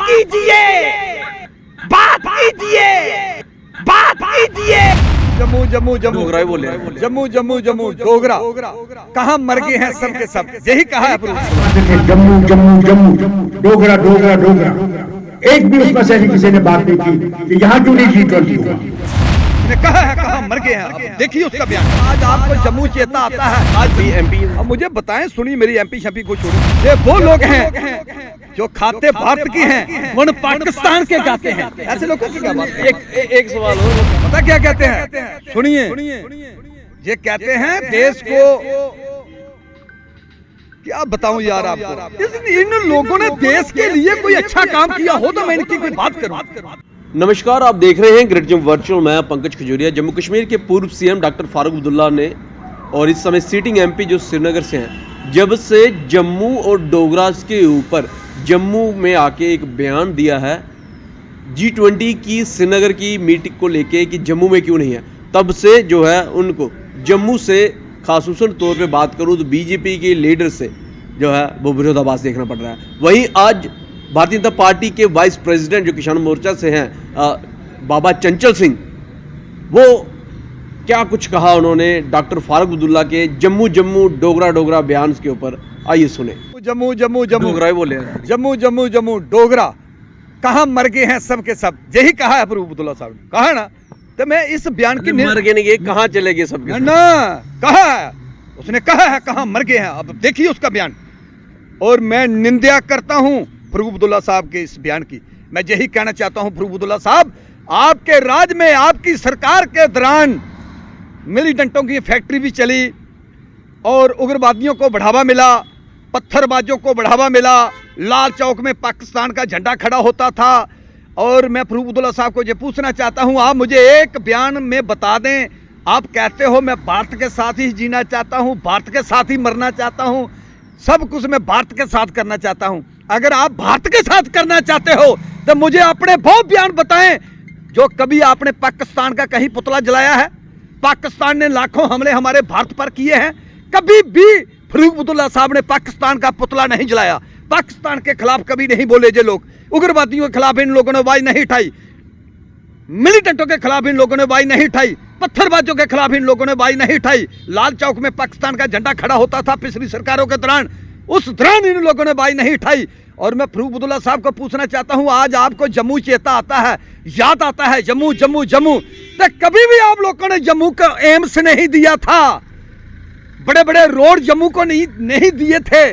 कीजिए, बात कीजिए, बात कीजिए। जम्मू जम्मू जम्मू बोले, जम्मू जम्मू जम्मू डोगरा कहाँ मर गए हैं सब के सब, यही कहा है। जम्मू जम्मू जम्मू डोगरा डोगरा डोगरा, एक भी उसमें से किसी ने बात नहीं की कि यहाँ क्यों नहीं G20 हुआ। कहा है कहाँ मर गए हैं। अब देखिए उसका बयान। आज आपको जम्मू चेता आता है, आज भी एमपी। अब मुझे बताएं, सुनिए मेरी एमपी शम्पी को छोड़िए, ये वो लोग हैं जो खाते भारत की हैं, वन पाकिस्तान के जाते हैं। ऐसे लोगों की क्या बात। एक सवाल हो, पता क्या कहते हैं, सुनिए। ये कहते हैं देश को, क्या बताऊं यार आपको, इन लोगों ने देश के लिए कोई अच्छा काम किया हो तो मैं इनकी कोई बात करूं। नमस्कार, आप देख रहे हैं ग्रेट जम्मू वर्चुअल। मैं पंकज खजूरिया। जम्मू कश्मीर के पूर्व सीएम डॉक्टर फारूक अब्दुल्ला ने और इस समय सीटिंग एमपी जो श्रीनगर से हैं, जब से जम्मू और डोगरा के ऊपर जम्मू में आके एक बयान दिया है G20 की श्रीनगर की मीटिंग को लेके कि जम्मू में क्यों नहीं है, तब से जो है उनको जम्मू से खासूसन तौर पे बात करूँ तो बीजेपी के लीडर से जो है वो विरोधाभास देखना पड़ रहा है। वहीं आज भारतीय जनता पार्टी के वाइस प्रेसिडेंट जो किसान मोर्चा से हैं बाबा चंचल सिंह, वो क्या कुछ कहा उन्होंने डॉक्टर फारूक अब्दुल्ला के जम्मू जम्मू डोगरा डोगरा बयान के ऊपर, आइए सुने। जम्मू जम्मू जम्मू डोगरा बोले, जम्मू जम्मू जम्मू डोगरा कहाँ मर गए हैं सब के सब, यही कहा है फारूक अब्दुल्ला साहब ने, कहा ना। तो मैं इस बयान की मर गए नहीं, कहाँ चले गए सब ना, कहा है उसने, कहा है कहाँ मर गए हैं। अब देखिए उसका बयान, और मैं निंदा करता हूं फारूक अब्दुल्ला साहब के इस बयान की। मैं यही कहना चाहता हूं फारूक अब्दुल्ला साहब, आपके राज में, आपकी सरकार के दौरान मिलीटेंटों की फैक्ट्री भी चली और उग्रवादियों को बढ़ावा मिला, पत्थरबाजों को बढ़ावा मिला, लाल चौक में पाकिस्तान का झंडा खड़ा होता था। और मैं फारूक अब्दुल्ला साहब को ये पूछना चाहता हूं, आप मुझे एक बयान में बता दें, आप कहते हो मैं भारत के साथ ही जीना चाहता हूं, भारत के साथ ही मरना चाहता हूं, सब कुछ मैं भारत के साथ करना चाहता हूं। अगर आप भारत के साथ करना चाहते हो तो मुझे अपने वो बयान बताएं जो कभी आपने पाकिस्तान का कहीं पुतला जलाया है। पाकिस्तान ने लाखों हमले हमारे भारत पर किए हैं, कभी भी फारूक अब्दुल्ला साहब ने पाकिस्तान का पुतला नहीं जलाया, पाकिस्तान के खिलाफ कभी नहीं बोले। जे लोग उग्रवादियों के खिलाफ इन लोगों ने आवाज नहीं उठाई, मिलिटेंटों के खिलाफ इन लोगों ने आवाज नहीं उठाई, पत्थरबाजों के खिलाफ इन लोगों ने आवाज नहीं उठाई। लाल चौक में पाकिस्तान का झंडा खड़ा होता था पिछली सरकारों के दौरान, उस दौरान इन लोगों ने आवाज नहीं उठाई। और मैं फारूक अब्दुल्ला साहब को पूछना चाहता हूं, आज आपको जम्मू चेता आता है, याद आता है जम्मू जम्मू जम्मू, तो कभी भी आप लोगों ने जम्मू को एम्स नहीं दिया था, बड़े बड़े रोड जम्मू को नहीं दिए थे।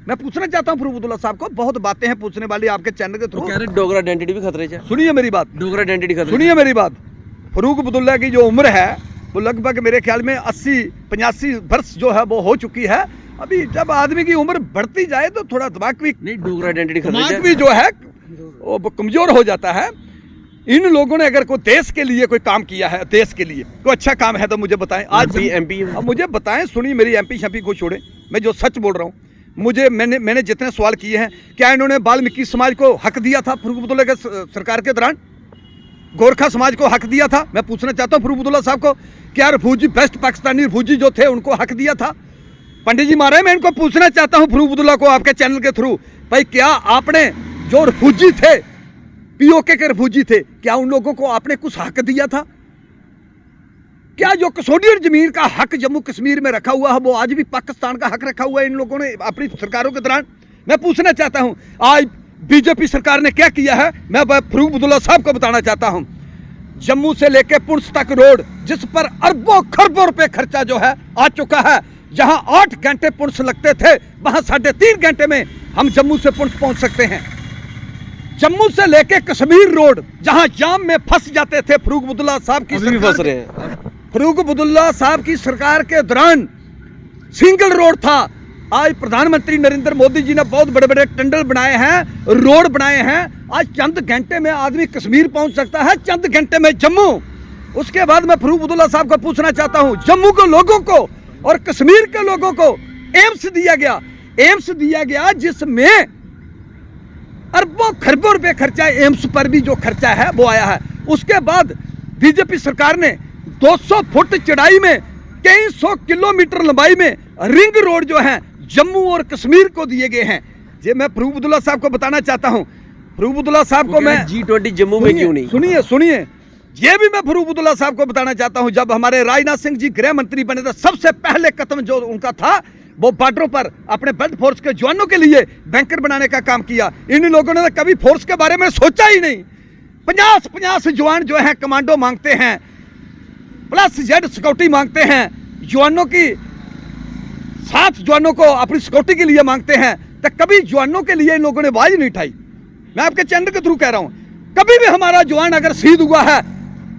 मैं पूछना चाहता हूं फारूक अब्दुल्ला साहब को, बहुत बातें हैं पूछने वाली आपके चैनल के थ्रू। डोगरा आइडेंटिटी भी खतरे से, सुनिए मेरी बात, डोगरा आइडेंटिटी खतरे, सुनिए मेरी बात। फारूक अब्दुल्ला की जो उम्र है वो लगभग मेरे ख्याल में 80-85 वर्ष जो है वो हो चुकी है। अभी जब आदमी की उम्र बढ़ती जाए तो थोड़ा दिमाग भी नहीं, डोगरा आइडेंटिटी दिमाग भी जो है वो कमजोर हो जाता है। इन लोगों ने अगर कोई देश के लिए कोई काम किया है, देश के लिए कोई अच्छा काम है तो मुझे बताएं। आज भी एमपी, अब मुझे बताएं, सुनिए मेरी एमपी शम्पी को छोड़े, मैं जो सच बोल रहा हूँ। मुझे मैंने जितने सवाल किए हैं, क्या इन्होंने वाल्मीकि समाज को हक दिया था फारूक अब्दुल्ला के सरकार के दौरान? गोरखा समाज को हक दिया था? मैं पूछना चाहता हूँ फारूक अब्दुल्ला साहब को, क्या रिफ्यूजी बेस्ट पाकिस्तानी रिफ्यूजी जो थे उनको हक दिया था? पंडित जी मारे, मैं इनको पूछना चाहता हूँ फारूक अब्दुल्ला को आपके चैनल के थ्रू, भाई क्या आपने जो रिफ्यूजी थे, पीओके के रिफ्यूजी थे, क्या उन लोगों को आपने कुछ हक दिया था? क्या जो कस्टोडियन जमीन का हक जम्मू कश्मीर में रखा हुआ है वो आज भी पाकिस्तान का हक रखा हुआ है इन लोगों ने अपनी सरकारों के दौरान? मैं पूछना चाहता हूं, आज बीजेपी सरकार ने क्या किया है, मैं फारूक अब्दुल्ला साहब को बताना चाहता हूं। जम्मू से लेकर पुंछ तक रोड, जिस पर अरबों खरबों रुपए खर्चा जो है आ चुका है, जहां 8 घंटे पुंछ लगते थे वहां 3.5 घंटे में हम जम्मू से पुंछ पहुंच सकते हैं। जम्मू से लेकर कश्मीर रोड, जहां जाम में फंस जाते थे फारूक अब्दुल्ला साहब की फंस रहे हैं। फारूक अब्दुल्ला साहब की सरकार के दौरान सिंगल रोड था। आज प्रधानमंत्री नरेंद्र मोदी जी ने बहुत बड़े बड़े टनल बनाए हैं, रोड बनाए हैं। आज चंद घंटे में आदमी कश्मीर पहुंच सकता है, चंद घंटे में जम्मू। उसके बाद मैं फारूक अब्दुल्ला साहब को पूछना चाहता हूं, जम्मू के लोगों को और कश्मीर के लोगों को एम्स दिया गया, एम्स दिया गया जिसमें अरबों खरबों रुपए खर्चा, एम्स पर भी जो खर्चा है वो आया है। उसके बाद बीजेपी सरकार ने 200 फुट चढ़ाई में, कई 100 किलोमीटर लंबाई में रिंग रोड जो है जम्मू और कश्मीर को दिए गए हैं। ये मैं फारूक अब्दुल्ला साहब को बताना चाहता हूं, फरूक अब्दुल्ला साहब को मैं G20 जम्मू में क्यों नहीं? सुनिए ये भी मैं फरूक अब्दुल्ला साहब को बताना चाहता हूं, जब हमारे राजनाथ सिंह जी गृह मंत्री बने थे, सबसे पहले कदम जो उनका था वो बॉर्डरों पर अपने बल्ट फोर्स के जवानों के लिए बैंकर बनाने का काम किया। इन लोगों ने कभी फोर्स के बारे में सोचा ही नहीं। 50 जवान जो है कमांडो मांगते हैं, प्लस जेड सिक्योरिटी मांगते हैं, जवानों की 7 जवानों को अपनी सिक्योरिटी के लिए मांगते हैं, तो कभी जवानों के लिए इन लोगों ने आवाज नहीं उठाई। मैं आपके चैनल के थ्रू कह रहा हूं, कभी भी हमारा जवान अगर शहीद हुआ है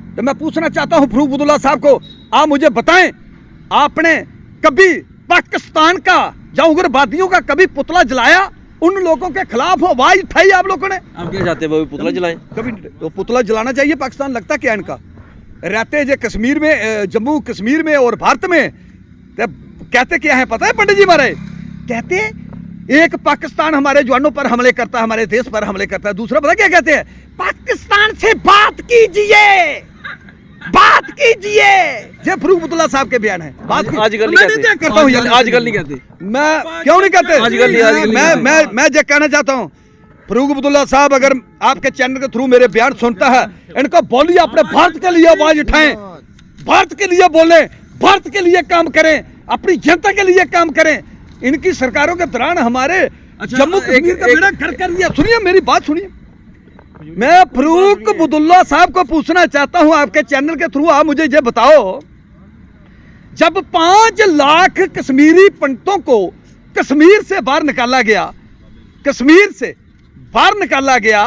तो मैं पूछना चाहता हूं फरूक अब्दुल्ला साहब को, आप मुझे बताएं, आपने कभी पाकिस्तान का या उग्रवादियों का कभी पुतला जलाया? उन लोगों के खिलाफ आवाज उठाई आप लोगों ने? आप क्या चाहते हैं वो पुतला जलाएं? कभी तो पुतला जलाना चाहिए। पाकिस्तान लगता क्या इनका? रहते जो कश्मीर में, जम्मू कश्मीर में और भारत में, तो कहते क्या है पता है पंडित जी हमारे? कहते एक पाकिस्तान हमारे जवानों पर हमले करता है, हमारे देश पर हमले करता है, दूसरा पता क्या कहते हैं? पाकिस्तान से बात कीजिए, बात कीजिए। ये फरूक अब्दुल्ला साहब के बयान है। आजकल नहीं कहते, आजकल नहीं कहते। मैं क्यों नहीं कहते? मैं जो कहना चाहता हूँ, फरूक अब्दुल्ला साहब अगर आपके चैनल के थ्रू मेरे बयान सुनता है, इनको बोलिए अपने भारत के लिए आवाज उठाएं, भारत के लिए बोलें, भारत के लिए काम करें, अपनी जनता के लिए काम करें। इनकी सरकारों के दौरान हमारे जम्मू कश्मीर का बेड़ा गर्क कर दिया। सुनिए मेरी बात सुनिए, मैं फरूक अब्दुल्ला साहब को पूछना चाहता हूं आपके चैनल के थ्रू, आप मुझे ये बताओ, जब 5 लाख कश्मीरी पंडितों को कश्मीर से बाहर निकाला गया, कश्मीर से बाहर निकाला गया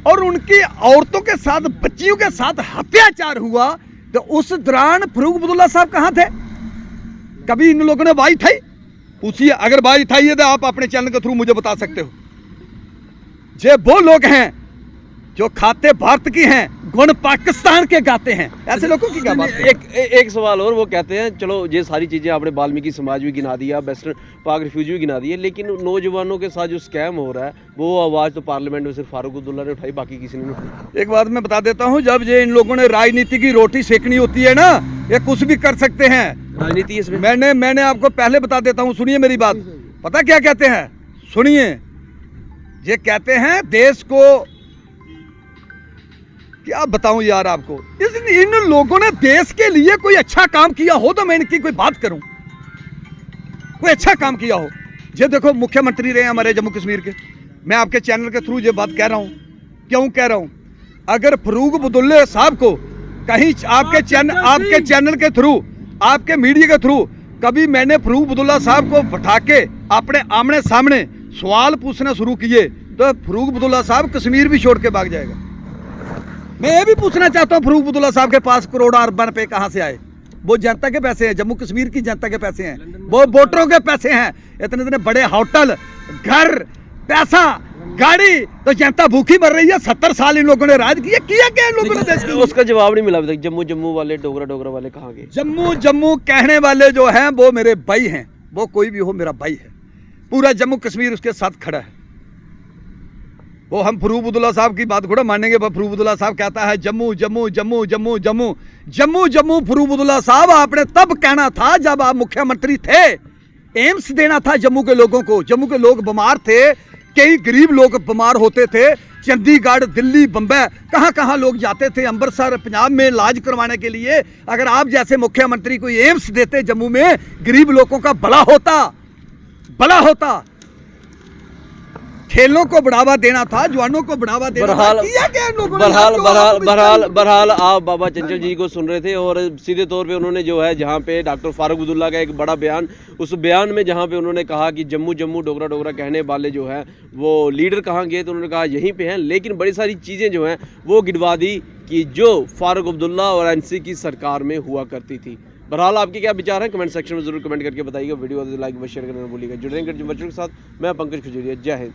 और उनकी औरतों के साथ, बच्चियों के साथ अत्याचार हुआ, तो उस दौरान फरूक अब्दुल्ला साहब कहां थे? कभी इन लोगों ने आवाज उठाई? पूछिए, अगर आवाज उठाई है तो आप अपने चैनल के थ्रू मुझे बता सकते हो। ये वो लोग हैं जो खाते भारत की हैं, गुण पाकिस्तान के गाते हैं। ऐसे लोगों की क्या बात है? एक सवाल और, वो कहते हैं चलो ये सारी चीजें आपने वाल्मीकि समाज भी गिना दिया, वेस्टर्न पाक रिफ्यूजी भी गिना दी है, लेकिन नौजवानों के साथ जो स्कैम हो रहा है वो आवाज तो पार्लियामेंट में सिर्फ फारूक अब्दुल्ला ने उठाई, बाकी किसी ने नहीं उठाई। एक बात मैं बता देता हूँ, जब ये इन लोगों ने राजनीति की रोटी सेकनी होती है ना, ये कुछ भी कर सकते हैं। राजनीति इसमें मैंने आपको पहले बता देता हूँ, सुनिए मेरी बात। पता क्या कहते हैं? सुनिए, ये कहते हैं देश को, क्या बताऊं यार आपको, इन लोगों ने देश के लिए कोई अच्छा काम किया हो तो मैं इनकी कोई बात करूं, कोई अच्छा काम किया हो। ये देखो मुख्यमंत्री रहे हमारे जम्मू कश्मीर के, मैं आपके चैनल के थ्रू ये बात कह रहा हूं। क्यों कह रहा हूं? अगर फरूक अब्दुल्ला साहब को कहीं आपके चैनल के थ्रू, आपके मीडिया के थ्रू कभी मैंने फरूक अब्दुल्ला साहब को बैठा के अपने आमने सामने सवाल पूछना शुरू किए तो फरूक अब्दुल्ला साहब कश्मीर भी छोड़ के भाग जाएगा। मैं ये भी पूछना चाहता हूँ, फरूक अब्दुल्ला साहब के पास करोड़ों अरबों रुपए कहाँ से आए? वो जनता के पैसे हैं, जम्मू कश्मीर की जनता के पैसे हैं, वो वोटरों के पैसे हैं। इतने बड़े होटल, घर, पैसा, गाड़ी, तो जनता भूखी मर रही है। 70 साल इन लोगों ने राज किया क्या इन लोगों ने देश के लिए? उसका जवाब नहीं मिला अभी तक। जम्मू वाले, डोगरा वाले कहाँ गए? जम्मू कहने वाले जो हैं वो मेरे भाई हैं, वो कोई भी हो मेरा भाई है। पूरा जम्मू कश्मीर उसके साथ खड़ा है। वो हम फरूक अब्दुल्ला साहब की बात थोड़ा मानेंगे। फरूक अब्दुल्ला साहब कहता है जम्मू जम्मू जम्मू जम्मू जम्मू जम्मू जम्मू। फरूक अब्दुल्ला साहब आपने तब कहना था जब आप मुख्यमंत्री थे, एम्स देना था जम्मू के लोगों को। जम्मू के लोग बीमार थे, कई गरीब लोग बीमार होते थे। चंडीगढ़, दिल्ली, बम्बई, कहाँ कहाँ लोग जाते थे, अमृतसर, पंजाब में इलाज करवाने के लिए। अगर आप जैसे मुख्यमंत्री कोई एम्स देते जम्मू में, गरीब लोगों का भला होता। खेलों को बढ़ावा देना था, जवानों को बढ़ावा देना था। बहरहाल आप बाबा चंचल जी को सुन रहे थे और सीधे तौर पे उन्होंने जो है, जहाँ पे डॉक्टर फारूक अब्दुल्ला का एक बड़ा बयान, उस बयान में जहाँ पे उन्होंने कहा कि जम्मू जम्मू डोगरा कहने वाले जो है वो लीडर कहाँ गए, तो उन्होंने कहा यहीं पे हैं। लेकिन बड़ी सारी चीज़ें जो हैं वो गिनवा दी कि जो फारूक अब्दुल्ला और एनसी की सरकार में हुआ करती थी। बहरहाल आपके क्या विचार हैं कमेंट सेक्शन में जरूर कमेंट करके बताइएगा। वीडियो लाइक व शेयर करना भूलिएगा। जुड़ेंगे बच्चों के साथ, मैं पंकज खजूरिया। जय हिंद।